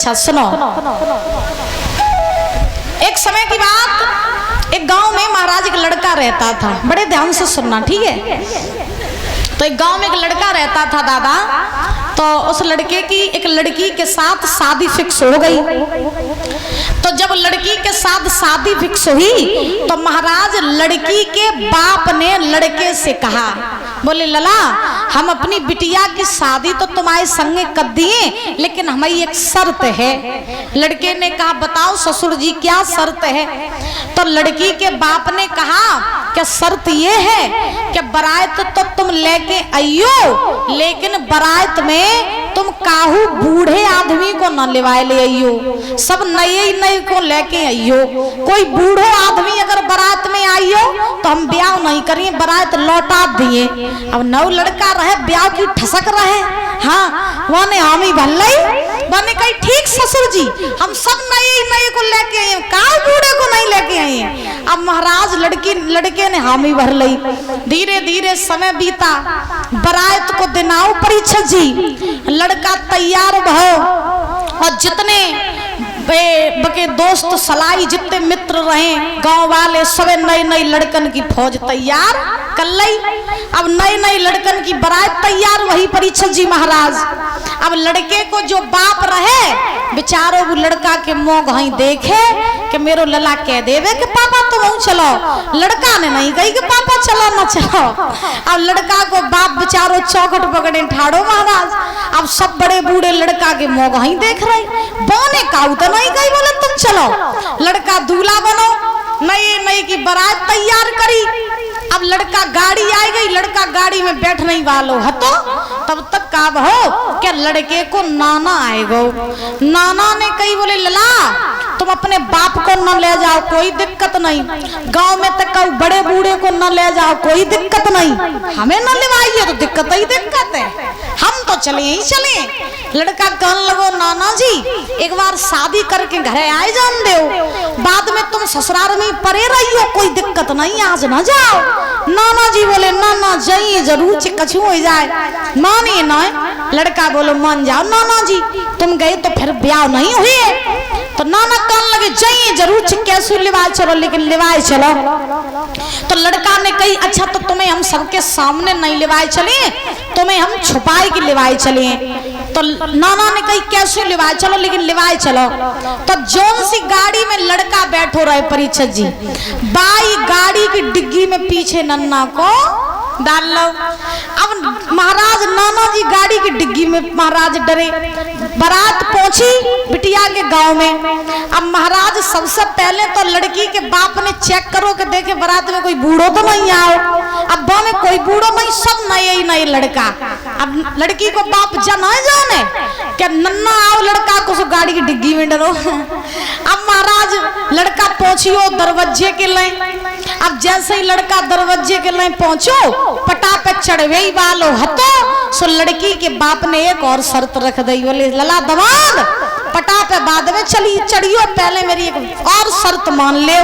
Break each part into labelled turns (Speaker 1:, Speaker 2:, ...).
Speaker 1: अच्छा सुनो, एक समय की बात, एक गांव में महाराज एक लड़का रहता था। बड़े ध्यान से सुनना, ठीक है। तो एक गांव में एक लड़का रहता था दादा। तो उस लड़के की एक लड़की के साथ शादी फिक्स हो गई। तो जब लड़की के साथ शादी फिक्स हुई तो महाराज लड़की के बाप ने लड़के से कहा, बोले लला हम अपनी बिटिया की शादी तो तुम्हारे संगे कर दिए, लेकिन हमारी एक शर्त है। लड़के ने कहा बताओ ससुर जी क्या शर्त है। तो लड़की के बाप ने कहा क्या शर्त ये है कि बारात तो तुम लेके आइयो, लेकिन बारात में तुम काहू बूढ़े आदमी को न लेवाए ले आइयो, सब नए नए को लेके आइयो। कोई बूढ़ो आदमी अगर बारात में आइयो तो हम ब्याह नहीं करिए, बारात लौटा दिए। अब नौ लड़का रहे, ब्याह की ठसक रहे। हाँ वाने हामी भल्लाई बने कही ठीक ससुर जी हम सब नए नए को लेके आए, काहे बूढ़े को नहीं लेके आए। अब महाराज लड़के ने हामी भर लई। धीरे धीरे समय बीता, बारात को दिन आओ परीक्षा जी। लड़का तैयार भो और जितने बके दोस्त सलाई जितने मित्र रहे गांव वाले सबे नए नए लड़कन की फौज तैयार कर लई। अब नए नए लड़कन की बारात तैयार वही परीक्षा जी महाराज। अब लड़के को जो बाप रहे बेचारो वो लड़का के मुंह घई देखे कि मेरो लला कह देवे कि पापा तुम चलो। लड़का ने नहीं कही कि पापा चलो ना चलो। अब लड़का को बाप बेचारो चौखट पकड़े ठाड़ो महाराज। अब सब बड़े बूढ़े लड़का के मुंह घई देख रहे, बोने का तो नहीं कही, बोले तुम चलो। लड़का दूल्हा बनो, नई नई की बारात तैयार करी। अब लड़का गाड़ी आ गई, लड़का गाड़ी में बैठने वालो हतो तब तक काब हो क्या लड़के को नाना आएगो। नाना ने कही बोले लला तुम अपने बाप को न ले जाओ कोई दिक्कत नहीं, गांव में तक बड़े बूढ़े को न ले जाओ कोई दिक्कत नहीं, हमें न लेवाइए तो दिक्कत ही दिक्कत है, हम तो चले ही चले। लड़का कहने लगो नाना जी एक बार शादी करके घरे आए जान दो, बाद में तुम ससुराल में परे रहियो कोई दिक्कत नहीं, आज न जाओ। नाना जी बोले नाना जाइए जरूर कछु हो जाए, मानिए ना। लड़का बोलो मान जाओ नाना जी, तुम गए तो फिर ब्याह नहीं हुए। तो नाना कहने लगे जाइए जरूर कैसे लिवाए चलो, लेकिन लिवाए चलो। तो लड़का ने कही अच्छा तो तुम्हें हम सबके सामने नहीं लिवाए चले, तुम्हें हम छुपाए के लिवाए चले। तो नाना ने कही कैसे लिवाए चलो, लेकिन लिवाए चलो। तो जोन सी गाड़ी में लड़का बैठो रहे परीक्षा जी, बाई गाड़ी की डिग्गी में पीछे नन्ना को डाल लो। अब महाराज नाना जी गाड़ी की डिग्गी में महाराज डरे। बारात पहुंची बिटिया के गांव में। अब महाराज सबसे पहले तो लड़की के बाप ने चेक करो कि देखे बारात में कोई बूढ़ो तो नहीं आओ। अब गांव में कोई बूढ़ो नहीं, सब नए ही नए लड़का। अब लड़की को बाप जाना जाने क्या नन्ना आओ लड़का को गाड़ी की डिग्गी में डरो। अब महाराज लड़का पहुंचियो दरवाजे के लिए। अब जैसे ही लड़का दरवाजे के लिए पहुंचो पटा पे चढ़वे वालो हतो सो लड़की के बाप ने एक और शर्त रख दी, बोले लला दमाद पटा पे बाद में चली चढ़ियो, पहले मेरी एक और शर्त मान ले।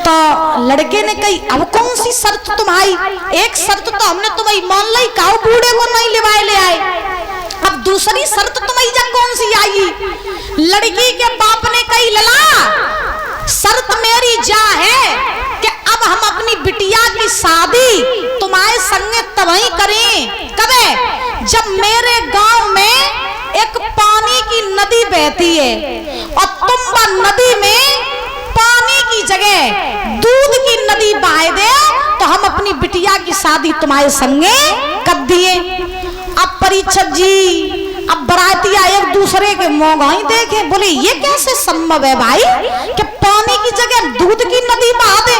Speaker 1: तो लड़के ने कही अब कौन सी शर्त तुम्हारी, एक शर्त तो हमने तुम्हारी मान ली, काऊ बूढ़े को नहीं लिवाए ले आए, अब दूसरी शर्त तुम्हारी जब कौन सी आई। लड़की के बाप ने कही लला शर्त मेरी जा है कि अब हम अपनी बिटिया की शादी तुम्हारे संगे तभी करें कबे जब मेरे गांव में एक पानी की नदी बहती है और तुम नदी में पानी की जगह दूध की नदी बहा दे तो हम अपनी बिटिया की शादी तुम्हारे संगे कर दिए। अब परीक्षा जी अब बरातिया एक दूसरे के मुंह ही देखे, बोले ये कैसे संभव है भाई कि पानी की जगह दूध की नदी बहा दे।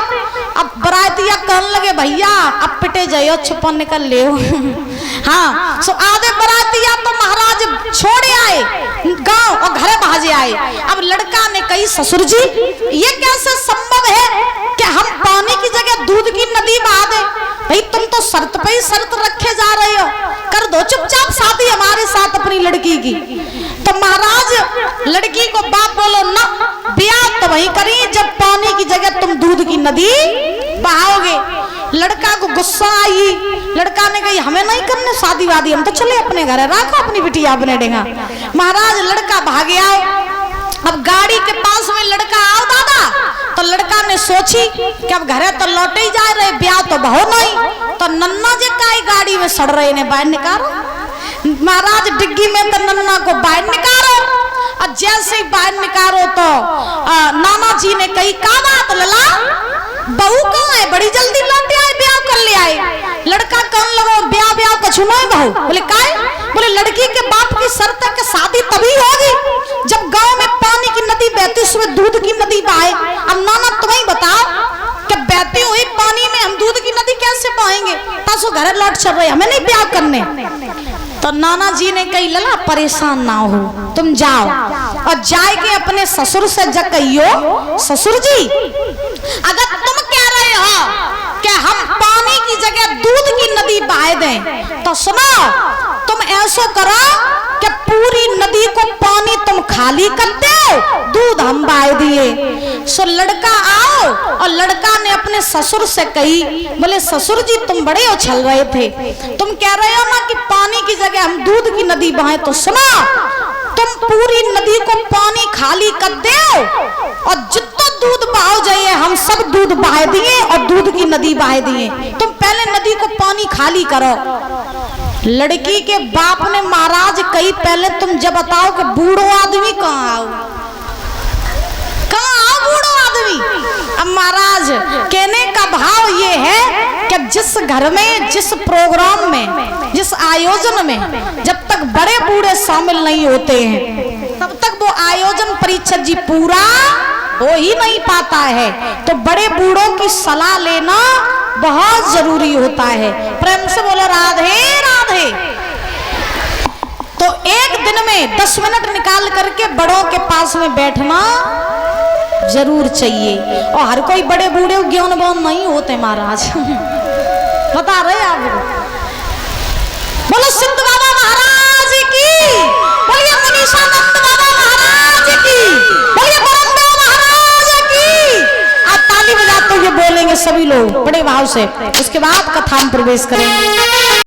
Speaker 1: अब बरातिया कहने लगे भैया अब पिटे जाइयो छुपा निकल ले। हाँ सो आधे बरातिया तो महाराज छोड़े आए गांव और घरे भाजे आए। अब लड़का ने कही ससुर जी ये कैसे संभव है कि हम पानी की जगह दूध की नदी बहा दे। भाई तुम तो शर्त पे ही शर्त रखे जा रहे हो, कर दो चुपचाप शादी हमारे साथ अपनी लड़की की। तो महाराज लड़की को बाप बोलो ना ब्याह तो वही करी जब पानी की जगह तुम दूध की नदी बहाओगे। लड़का को गुस्सा आई, लड़का ने कही हमें नहीं करने शादी वादी, हम तो चले अपने घर है, राखो अपनी बिटिया अपने डेगा। महाराज लड़का भाग आओ। अब गाड़ी के पास में लड़का आओ दादा, तो लड़का ने सोची कि अब घरे तो लौटे ही जा रहे, ब्याह तो बहुत नहीं, तो नन्ना जे काई गाड़ी में सड़ रहे ने बाहर निकालो। महाराज डिग्गी में तो नन्ना को बाहर निकालो, और जैसे ही बाहर निकालो तो नाना जी ने कही का बात लला, बहू कहाँ है, बड़ी जल्दी लौटे आए, ब्याह कर ले आए। लड़का कौन लगो ब्याह ब्याह कछु नहीं बहू, बोले काय, बोले लड़की के बाप की शर्त है कि शादी तभी होगी जब गांव में पानी की नदी बहती उसमें दूध की नदी बहे। अब नाना तुम्हें बताओ कि बहती हुई पानी में हम दूध की नदी कैसे बहाएंगे, पासो घर लौट चल रहे, हमें नहीं ब्याह करने। तो नाना जी ने कही लला परेशान ना हो, तुम जाओ और जाके अपने ससुर से जब कहियो ससुर जी अगर तुम कह रहे हो कि हम पानी की जगह दूध की नदी बहा दें, तो सुनो तुम ऐसा करो कि पूरी नदी को पानी तुम खाली कर दो, दूध हम बहा दिए। सो लड़का आओ, और लड़का ने अपने ससुर से कही, बोले ससुर जी तुम बड़े उछल रहे थे, तुम कह रहे हो ना कि पानी की जगह हम दूध की नदी बहाएं, तो सुनो तुम पूरी नदी को पानी खाली कर दो और जितना दूध बहाओ जाइए हम सब दूध बहा दिए और दूध की नदी बहा दिए, तुम पहले नदी को पानी खाली करो। लड़की के बाप ने महाराज कही पहले तुम जब बताओ कि बूढ़ो आदमी कहाँ आओ, कहाँ आओ बूढ़ो आदमी। अब महाराज कहने का भाव ये है कि जिस घर में, जिस प्रोग्राम में, जिस आयोजन में जब तक बड़े बूढ़े शामिल नहीं होते हैं तब तक वो आयोजन परीक्षक जी पूरा हो ही नहीं पाता है, तो बड़े बूढ़ों की सलाह लेना बहुत जरूरी होता है। प्रेम से बोलो राधे राधे। तो एक दिन में 10 मिनट निकाल करके बड़ों के पास में बैठना जरूर चाहिए, और हर कोई बड़े बूढ़े ज्ञानवान नहीं होते महाराज बता रहे आपको। बोलो सिद्ध बाबा महाराज की, बोलिए मनीषानंद बाबा महाराज की, बोलिए बरमदेव महाराज की। आप ताली बजाते हुए बोलेंगे सभी लोग बड़े भाव से, उसके बाद कथा में प्रवेश करेंगे।